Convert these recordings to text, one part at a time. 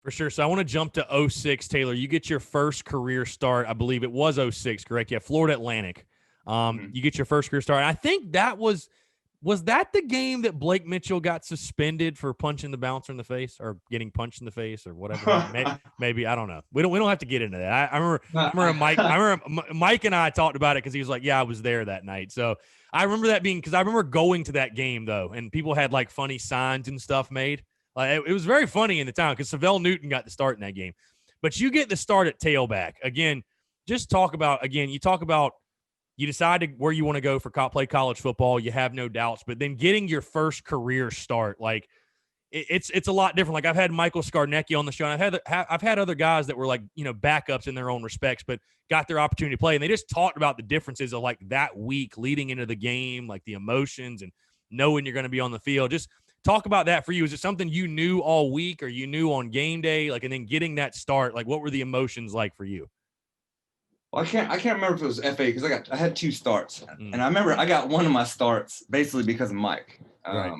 For sure. So I want to jump to '06, Taylor. You get your first career start. I believe it was '06, correct? Yeah, Florida Atlantic. You get your first career start. And I think that was that the game that Blake Mitchell got suspended for punching the bouncer in the face or getting punched in the face or whatever happened? Maybe I don't know. We don't have to get into that. I remember Mike and I talked about it because he was like, "Yeah, I was there that night." So I remember that being because I remember going to that game though, and people had like funny signs and stuff made. It was very funny in the town because Savell Newton got the start in that game. But you get the start at tailback. Again, just talk about, you decide where you want to go for play college football. You have no doubts. But then getting your first career start, like, it's a lot different. Like, I've had Michael Skarnecki on the show, and I've had other guys that were like, backups in their own respects, but got their opportunity to play. And they just talked about the differences of like that week leading into the game, like the emotions and knowing you're going to be on the field. Just talk about that for you. Is it something you knew all week or you knew on game day? Like, and then getting that start, like what were the emotions like for you? Well, I can't remember if it was FA because I had 2 starts, and I remember I got one of my starts basically because of Mike. Right.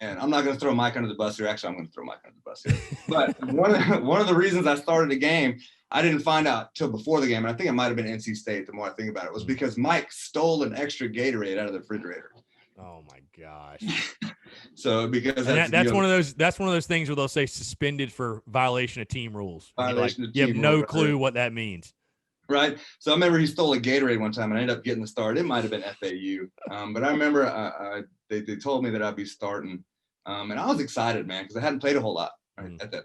And I'm not going to throw Mike under the bus here. Actually, I'm going to throw Mike under the bus here. But one of the reasons I started the game, I didn't find out till before the game, and I think it might have been NC State. The more I think about it, was because Mike stole an extra Gatorade out of the refrigerator. Oh my gosh. So because that's one of those things where they'll say suspended for violation of team rules. You have no clue what that means. Right. So I remember he stole a Gatorade one time and I ended up getting the start. It might have been FAU. But I remember they told me that I'd be starting. And I was excited, man, because I hadn't played a whole lot at that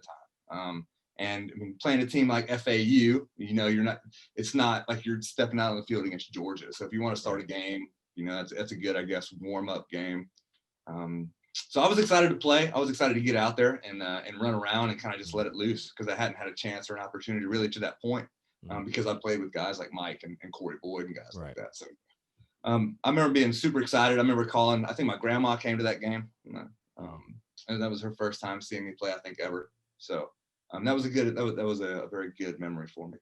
time. And I mean, playing a team like FAU, it's not like you're stepping out on the field against Georgia. So if you want to start a game, that's a good, I guess, warm up game. So I was excited to play. I was excited to get out there and run around and kind of just let it loose because I hadn't had a chance or an opportunity really to that point. Because I played with guys like Mike and Corey Boyd and guys like that. So I remember being super excited. I remember calling, I think my grandma came to that game. And that was her first time seeing me play, I think, ever. So that was a very good memory for me.